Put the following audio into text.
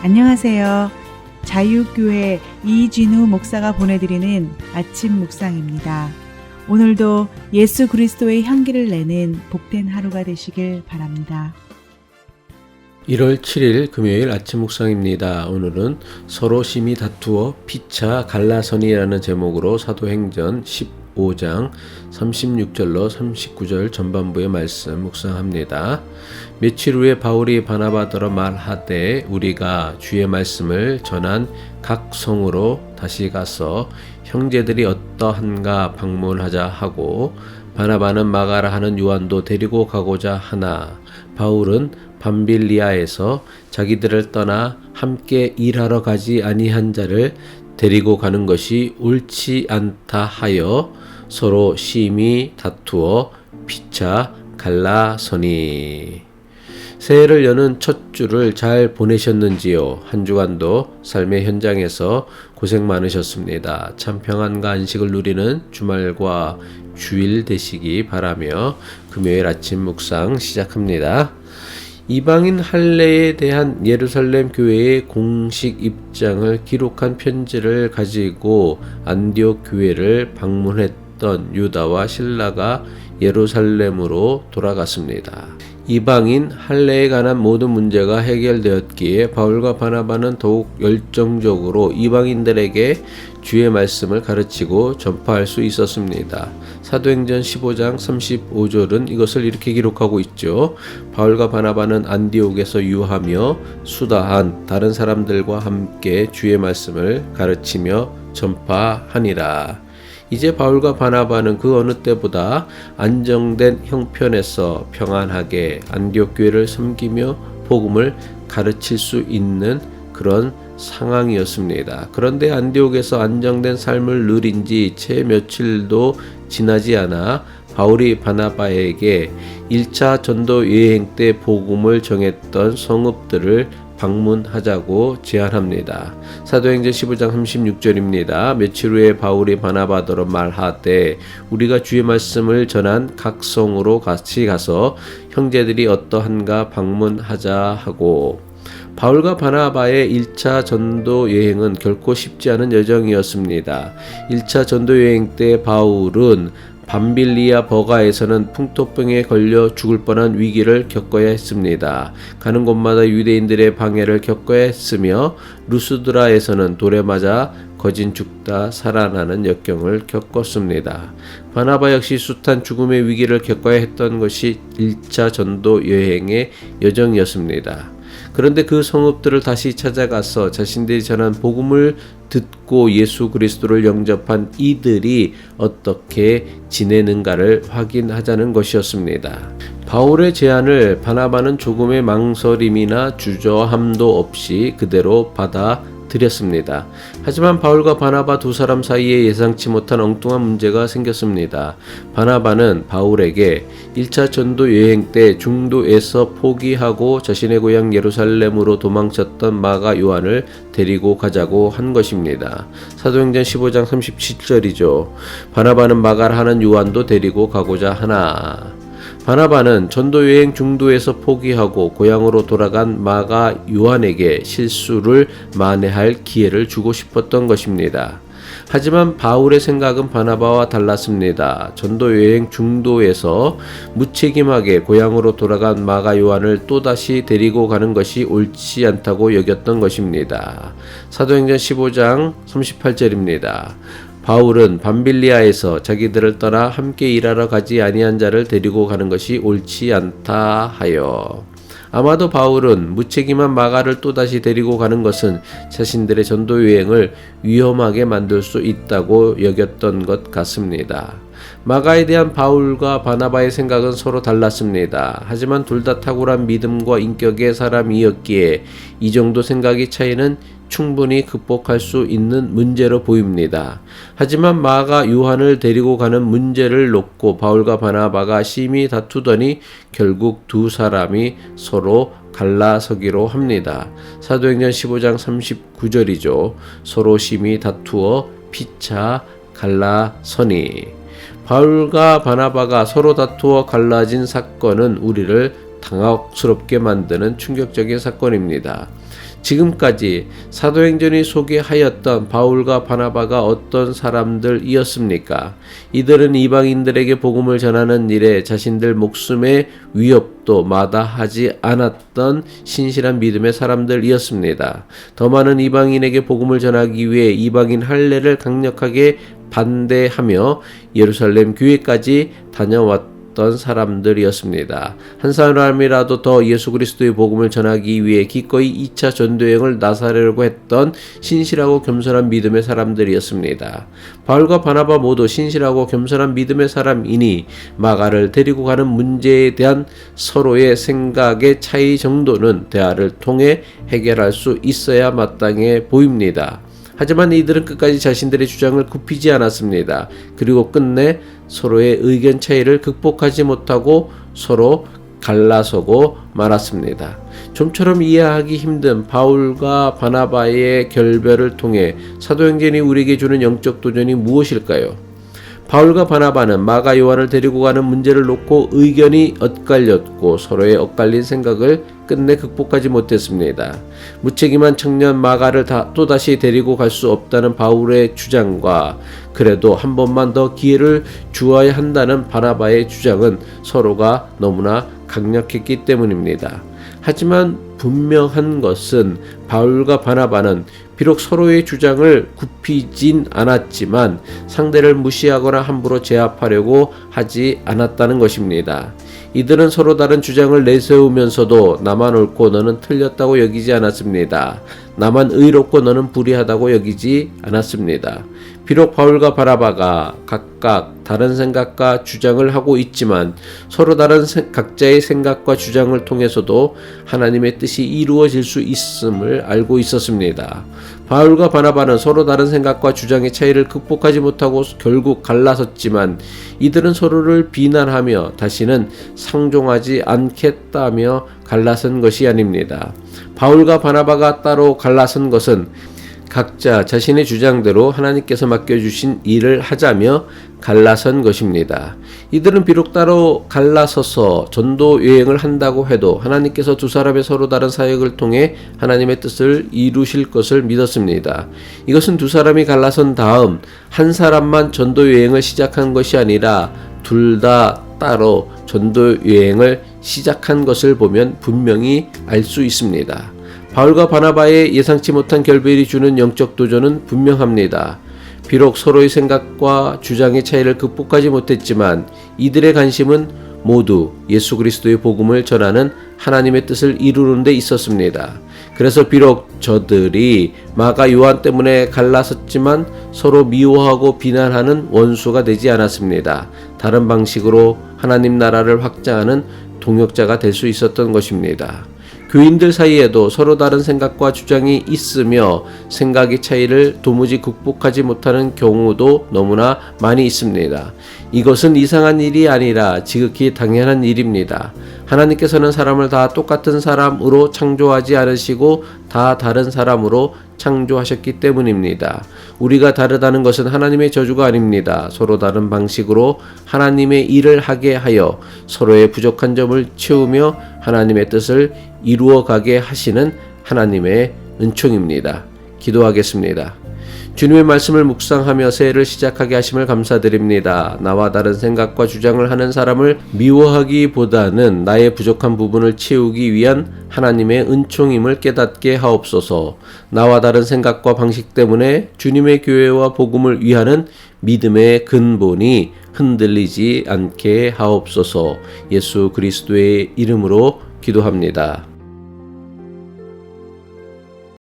안녕하세요. 자유교회 이진우 목사가 보내드리는 아침 묵상입니다. 오늘도 예수 그리스도의 향기를 내는 복된 하루가 되시길 바랍니다. 1월 7일 금요일 아침 묵상입니다. 오늘은 서로 심히 다투어 피차 갈라서니라는 제목으로 사도행전 15장 36절로 39절 전반부의 말씀 묵상합니다. 며칠 후에 바울이 바나바더러 말하되 우리가 주의 말씀을 전한 각 성으로 다시 가서 형제들이 어떠한가 방문하자 하고 바나바는 마가라 하는 요한도 데리고 가고자 하나 바울은 밤빌리아에서 자기들을 떠나 함께 일하러 가지 아니한 자를 데리고 가는 것이 옳지 않다 하여 서로 심히 다투어 피차 갈라서니. 새해를 여는 첫 주를 잘 보내셨는지요? 한 주간도 삶의 현장에서 고생 많으셨습니다. 참 평안과 안식을 누리는 주말과 주일 되시기 바라며 금요일 아침 묵상 시작합니다. 이방인 할례에 대한 예루살렘 교회의 공식 입장을 기록한 편지를 가지고 안디옥 교회를 방문했던 유다와 실라가 예루살렘으로 돌아갔습니다. 이방인 할례에 관한 모든 문제가 해결되었기에 바울과 바나바는 더욱 열정적으로 이방인들에게 주의 말씀을 가르치고 전파할 수 있었습니다. 사도행전 15장 35절은 이것을 이렇게 기록하고 있죠. 바울과 바나바는 안디옥에서 유하며 수다한 다른 사람들과 함께 주의 말씀을 가르치며 전파하니라. 이제 바울과 바나바는 그 어느 때보다 안정된 형편에서 평안하게 안디옥 교회를 섬기며 복음을 가르칠 수 있는 그런 상황이었습니다. 그런데 안디옥에서 안정된 삶을 누린 지 채 며칠도 지나지 않아 바울이 바나바에게 1차 전도 여행 때 복음을 정했던 성읍들을 방문하자고 제안합니다. 사도행전 15장 36절입니다. 며칠 후에 바울이 바나바더러 말하되 우리가 주의 말씀을 전한 각 성으로 같이 가서 형제들이 어떠한가 방문하자 하고. 바울과 바나바의 1차 전도 여행은 결코 쉽지 않은 여정이었습니다. 1차 전도 여행 때 바울은 밤빌리아 버가에서는 풍토병에 걸려 죽을 뻔한 위기를 겪어야 했습니다. 가는 곳마다 유대인들의 방해를 겪어야 했으며 루스드라에서는 돌에 맞아 거진 죽다 살아나는 역경을 겪었습니다. 바나바 역시 숱한 죽음의 위기를 겪어야 했던 것이 1차 전도 여행의 여정이었습니다. 그런데 그 성읍들을 다시 찾아가서 자신들이 전한 복음을 듣고 예수 그리스도를 영접한 이들이 어떻게 지내는가를 확인하자는 것이었습니다. 바울의 제안을 바나바는 조금의 망설임이나 주저함도 없이 그대로 받아들였습니다. 하지만 바울과 바나바 두 사람 사이에 예상치 못한 엉뚱한 문제가 생겼습니다. 바나바는 바울에게 1차 전도 여행 때 중도에서 포기하고 자신의 고향 예루살렘으로 도망쳤던 마가 요한을 데리고 가자고 한 것입니다. 사도행전 15장 37절이죠. 바나바는 마가라 하는 요한도 데리고 가고자 하나. 바나바는 전도여행 중도에서 포기하고 고향으로 돌아간 마가 요한에게 실수를 만회할 기회를 주고 싶었던 것입니다. 하지만 바울의 생각은 바나바와 달랐습니다. 전도여행 중도에서 무책임하게 고향으로 돌아간 마가 요한을 또다시 데리고 가는 것이 옳지 않다고 여겼던 것입니다. 사도행전 15장 38절입니다. 바울은 밤빌리아에서 자기들을 떠나 함께 일하러 가지 아니한 자를 데리고 가는 것이 옳지 않다 하여. 아마도 바울은 무책임한 마가를 또다시 데리고 가는 것은 자신들의 전도 여행을 위험하게 만들 수 있다고 여겼던 것 같습니다. 마가에 대한 바울과 바나바의 생각은 서로 달랐습니다. 하지만 둘 다 탁월한 믿음과 인격의 사람이었기에 이 정도 생각의 차이는 충분히 극복할 수 있는 문제로 보입니다. 하지만 마가 요한을 데리고 가는 문제를 놓고 바울과 바나바가 심히 다투더니 결국 두 사람이 서로 갈라서기로 합니다. 사도행전 15장 39절이죠. 서로 심히 다투어 피차 갈라서니. 바울과 바나바가 서로 다투어 갈라진 사건은 우리를 당혹스럽게 만드는 충격적인 사건입니다. 지금까지 사도행전이 소개하였던 바울과 바나바가 어떤 사람들이었습니까? 이들은 이방인들에게 복음을 전하는 일에 자신들 목숨의 위협도 마다하지 않았던 신실한 믿음의 사람들이었습니다. 더 많은 이방인에게 복음을 전하기 위해 이방인 할례를 강력하게 반대하며 예루살렘 교회까지 다녀왔던 사람들이었습니다. 한 사람이라도 더 예수 그리스도의 복음을 전하기 위해 기꺼이 2차 전도여행을 나서려고 했던 신실하고 겸손한 믿음의 사람들이었습니다. 바울과 바나바 모두 신실하고 겸손한 믿음의 사람이니 마가를 데리고 가는 문제에 대한 서로의 생각의 차이 정도는 대화를 통해 해결할 수 있어야 마땅해 보입니다. 하지만 이들은 끝까지 자신들의 주장을 굽히지 않았습니다. 그리고 끝내 서로의 의견 차이를 극복하지 못하고 서로 갈라서고 말았습니다. 좀처럼 이해하기 힘든 바울과 바나바의 결별을 통해 사도행전이 우리에게 주는 영적 도전이 무엇일까요? 바울과 바나바는 마가 요한을 데리고 가는 문제를 놓고 의견이 엇갈렸고 서로의 엇갈린 생각을 끝내 극복하지 못했습니다. 무책임한 청년 마가를 또다시 데리고 갈 수 없다는 바울의 주장과 그래도 한 번만 더 기회를 주어야 한다는 바나바의 주장은 서로가 너무나 강력했기 때문입니다. 하지만 분명한 것은 바울과 바나바는 비록 서로의 주장을 굽히진 않았지만 상대를 무시하거나 함부로 제압하려고 하지 않았다는 것입니다. 이들은 서로 다른 주장을 내세우면서도 나만 옳고 너는 틀렸다고 여기지 않았습니다. 나만 의롭고 너는 불의하다고 여기지 않았습니다. 비록 바울과 바나바가 각각 다른 생각과 주장을 하고 있지만 서로 다른 각자의 생각과 주장을 통해서도 하나님의 뜻이 이루어질 수 있음을 알고 있었습니다. 바울과 바나바는 서로 다른 생각과 주장의 차이를 극복하지 못하고 결국 갈라섰지만 이들은 서로를 비난하며 다시는 상종하지 않겠다며 갈라선 것이 아닙니다. 바울과 바나바가 따로 갈라선 것은 각자 자신의 주장대로 하나님께서 맡겨주신 일을 하자며 갈라선 것입니다. 이들은 비록 따로 갈라서서 전도 여행을 한다고 해도 하나님께서 두 사람의 서로 다른 사역을 통해 하나님의 뜻을 이루실 것을 믿었습니다. 이것은 두 사람이 갈라선 다음 한 사람만 전도 여행을 시작한 것이 아니라 둘 다 따로 전도 여행을 시작한 것을 보면 분명히 알 수 있습니다. 바울과 바나바의 예상치 못한 결별이 주는 영적 도전은 분명합니다. 비록 서로의 생각과 주장의 차이를 극복하지 못했지만 이들의 관심은 모두 예수 그리스도의 복음을 전하는 하나님의 뜻을 이루는 데 있었습니다. 그래서 비록 저들이 마가 요한 때문에 갈라섰지만 서로 미워하고 비난하는 원수가 되지 않았습니다. 다른 방식으로 하나님 나라를 확장하는 동역자가 될 수 있었던 것입니다. 교인들 사이에도 서로 다른 생각과 주장이 있으며 생각의 차이를 도무지 극복하지 못하는 경우도 너무나 많이 있습니다. 이것은 이상한 일이 아니라 지극히 당연한 일입니다. 하나님께서는 사람을 다 똑같은 사람으로 창조하지 않으시고 다 다른 사람으로 창조하셨기 때문입니다. 우리가 다르다는 것은 하나님의 저주가 아닙니다. 서로 다른 방식으로 하나님의 일을 하게 하여 서로의 부족한 점을 채우며 하나님의 뜻을 이루어가게 하시는 하나님의 은총입니다. 기도하겠습니다. 주님의 말씀을 묵상하며 새해를 시작하게 하심을 감사드립니다. 나와 다른 생각과 주장을 하는 사람을 미워하기보다는 나의 부족한 부분을 채우기 위한 하나님의 은총임을 깨닫게 하옵소서. 나와 다른 생각과 방식 때문에 주님의 교회와 복음을 위하는 믿음의 근본이 흔들리지 않게 하옵소서. 예수 그리스도의 이름으로 기도합니다.